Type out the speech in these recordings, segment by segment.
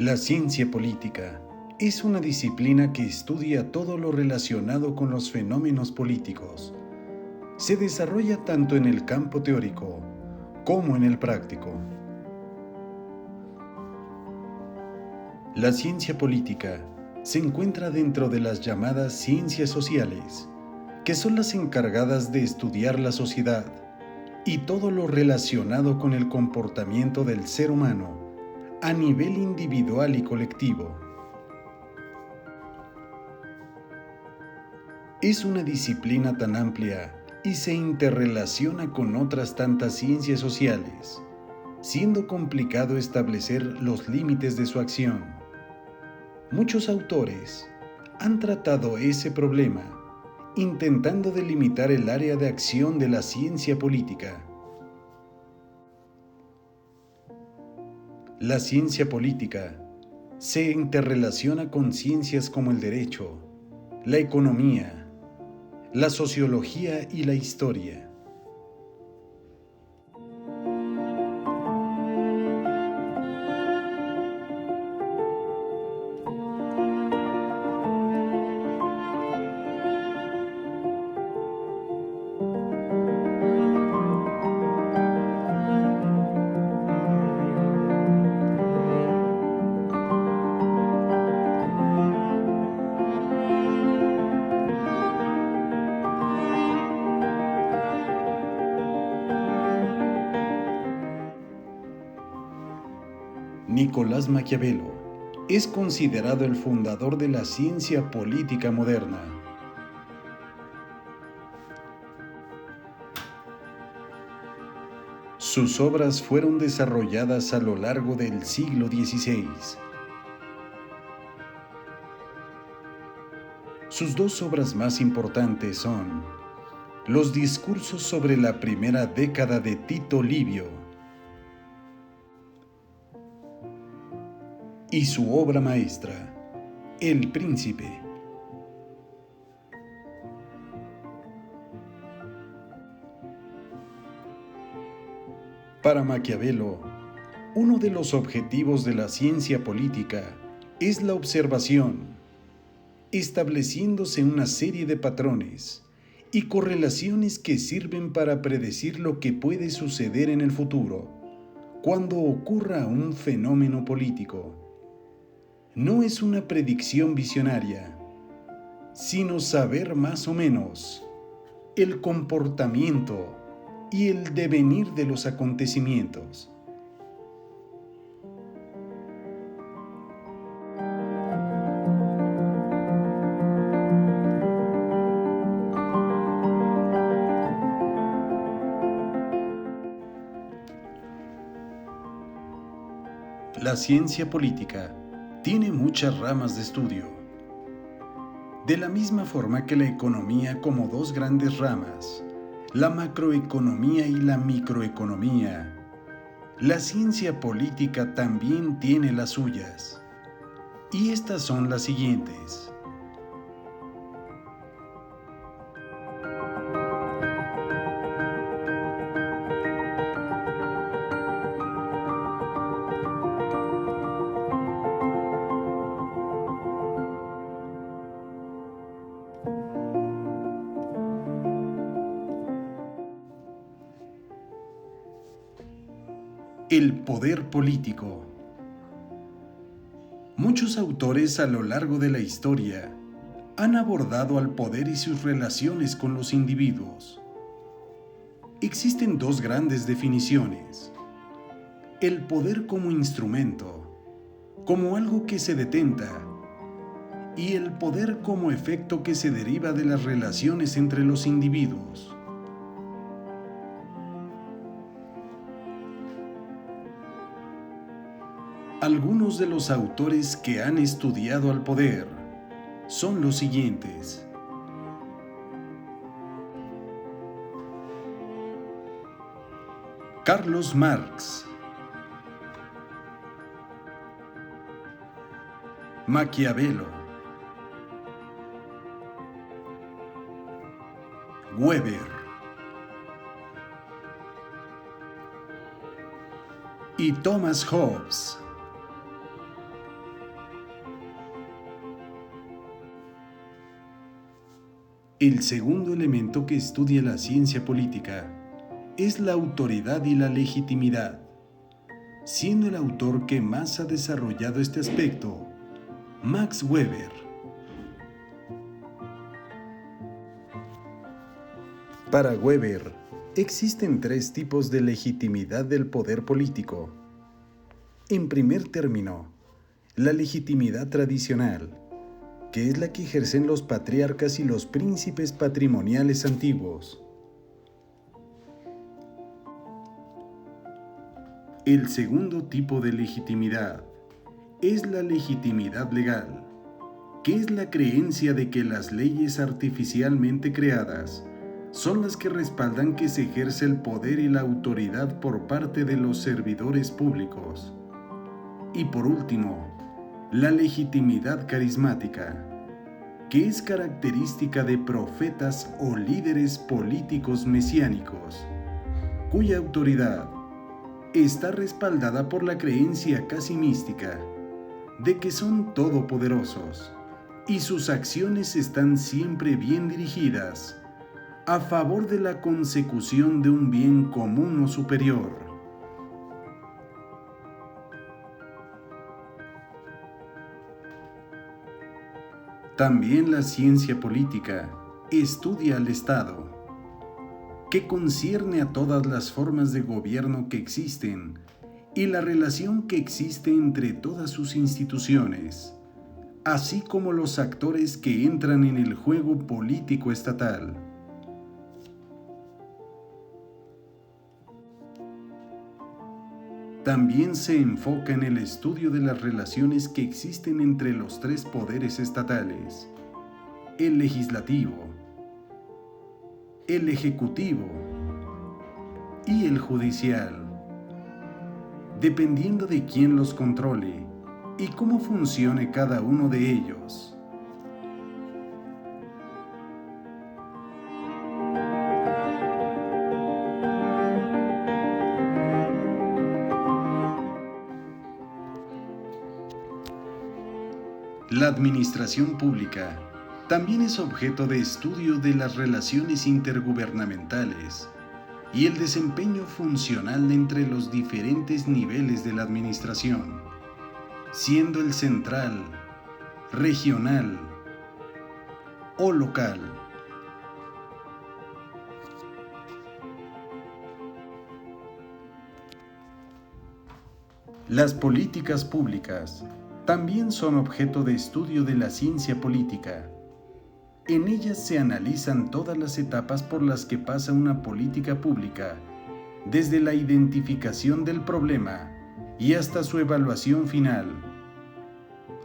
La ciencia política es una disciplina que estudia todo lo relacionado con los fenómenos políticos. Se desarrolla tanto en el campo teórico como en el práctico. La ciencia política se encuentra dentro de las llamadas ciencias sociales, que son las encargadas de estudiar la sociedad y todo lo relacionado con el comportamiento del ser humano a nivel individual y colectivo. Es una disciplina tan amplia y se interrelaciona con otras tantas ciencias sociales, siendo complicado establecer los límites de su acción. Muchos autores han tratado ese problema, intentando delimitar el área de acción de la ciencia política. La ciencia política se interrelaciona con ciencias como el derecho, la economía, la sociología y la historia. Nicolás Maquiavelo es considerado el fundador de la ciencia política moderna. Sus obras fueron desarrolladas a lo largo del siglo XVI. Sus dos obras más importantes son Los discursos sobre la primera década de Tito Livio y su obra maestra, El Príncipe. Para Maquiavelo, uno de los objetivos de la ciencia política es la observación, estableciéndose una serie de patrones y correlaciones que sirven para predecir lo que puede suceder en el futuro cuando ocurra un fenómeno político. No es una predicción visionaria, sino saber más o menos el comportamiento y el devenir de los acontecimientos. La ciencia política tiene muchas ramas de estudio. De la misma forma que la economía como dos grandes ramas, la macroeconomía y la microeconomía, la ciencia política también tiene las suyas. Y estas son las siguientes. El poder político. Muchos autores a lo largo de la historia han abordado al poder y sus relaciones con los individuos. Existen dos grandes definiciones: el poder como instrumento, como algo que se detenta, y el poder como efecto que se deriva de las relaciones entre los individuos. Algunos de los autores que han estudiado al poder son los siguientes. Carlos Marx, Maquiavelo, Weber y Thomas Hobbes. El segundo elemento que estudia la ciencia política es la autoridad y la legitimidad, siendo el autor que más ha desarrollado este aspecto Max Weber. Para Weber, existen tres tipos de legitimidad del poder político. En primer término, la legitimidad tradicional, que es la que ejercen los patriarcas y los príncipes patrimoniales antiguos. El segundo tipo de legitimidad es la legitimidad legal, que es la creencia de que las leyes artificialmente creadas son las que respaldan que se ejerce el poder y la autoridad por parte de los servidores públicos. Y por último, la legitimidad carismática, que es característica de profetas o líderes políticos mesiánicos, cuya autoridad está respaldada por la creencia casi mística de que son todopoderosos y sus acciones están siempre bien dirigidas a favor de la consecución de un bien común o superior. También la ciencia política estudia al Estado, que concierne a todas las formas de gobierno que existen y la relación que existe entre todas sus instituciones, así como los actores que entran en el juego político estatal. También se enfoca en el estudio de las relaciones que existen entre los tres poderes estatales: el legislativo, el ejecutivo y el judicial, dependiendo de quién los controle y cómo funcione cada uno de ellos. La administración pública también es objeto de estudio de las relaciones intergubernamentales y el desempeño funcional entre los diferentes niveles de la administración, siendo el central, regional o local. Las políticas públicas también son objeto de estudio de la ciencia política. En ellas se analizan todas las etapas por las que pasa una política pública, desde la identificación del problema y hasta su evaluación final,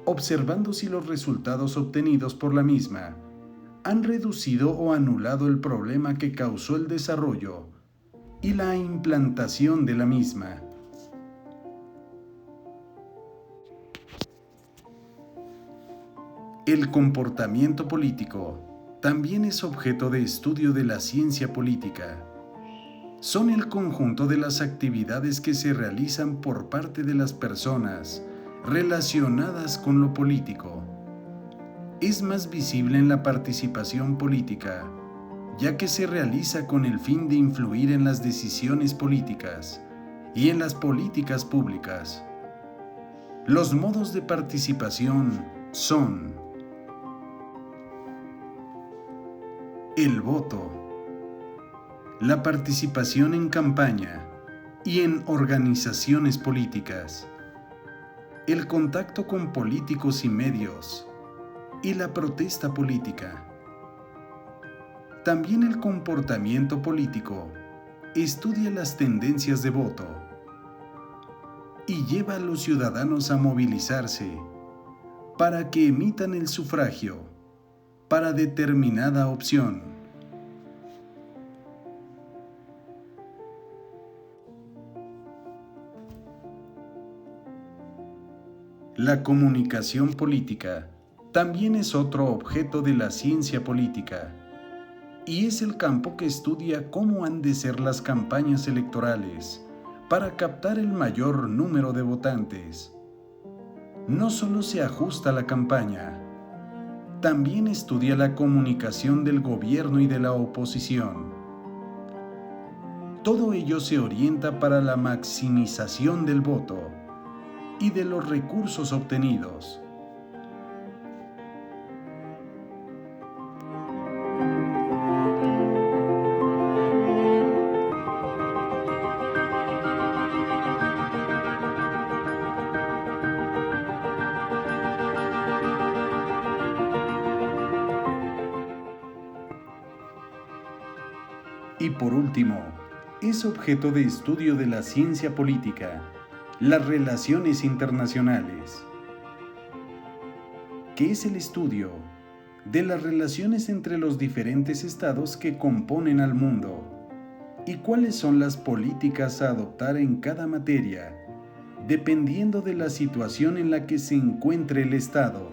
observando si los resultados obtenidos por la misma han reducido o anulado el problema que causó el desarrollo y la implantación de la misma. El comportamiento político también es objeto de estudio de la ciencia política. Son el conjunto de las actividades que se realizan por parte de las personas relacionadas con lo político. Es más visible en la participación política, ya que se realiza con el fin de influir en las decisiones políticas y en las políticas públicas. Los modos de participación son: el voto, la participación en campaña y en organizaciones políticas, el contacto con políticos y medios y la protesta política. También el comportamiento político estudia las tendencias de voto y lleva a los ciudadanos a movilizarse para que emitan el sufragio para determinada opción. La comunicación política también es otro objeto de la ciencia política y es el campo que estudia cómo han de ser las campañas electorales para captar el mayor número de votantes. No solo se ajusta la campaña, también estudia la comunicación del gobierno y de la oposición. Todo ello se orienta para la maximización del voto y de los recursos obtenidos. Y por último, es objeto de estudio de la ciencia política, las relaciones internacionales, que es el estudio de las relaciones entre los diferentes estados que componen al mundo y cuáles son las políticas a adoptar en cada materia, dependiendo de la situación en la que se encuentre el estado.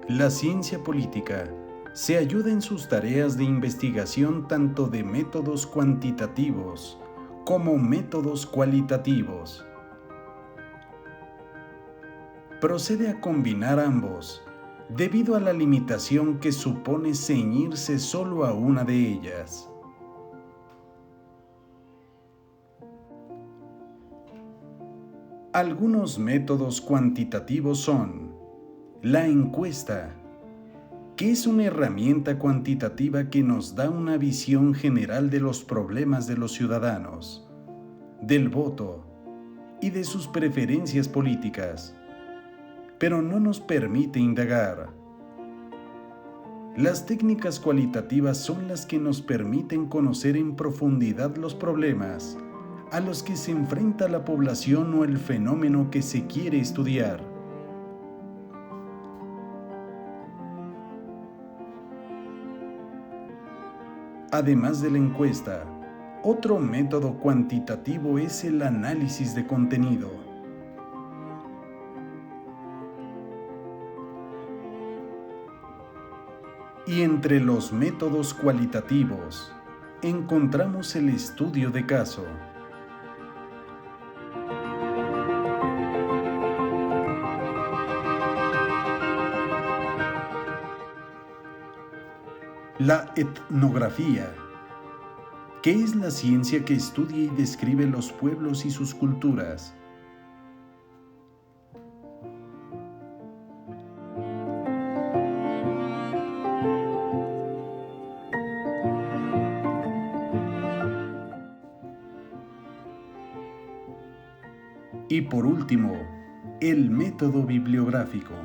La ciencia política se ayuda en sus tareas de investigación tanto de métodos cuantitativos como métodos cualitativos. Procede a combinar ambos, debido a la limitación que supone ceñirse solo a una de ellas. Algunos métodos cuantitativos son la encuesta, que es una herramienta cuantitativa que nos da una visión general de los problemas de los ciudadanos, del voto y de sus preferencias políticas, pero no nos permite indagar. Las técnicas cualitativas son las que nos permiten conocer en profundidad los problemas a los que se enfrenta la población o el fenómeno que se quiere estudiar. Además de la encuesta, otro método cuantitativo es el análisis de contenido. Y entre los métodos cualitativos, encontramos el estudio de caso. La etnografía, que es la ciencia que estudia y describe los pueblos y sus culturas. Y por último, el método bibliográfico.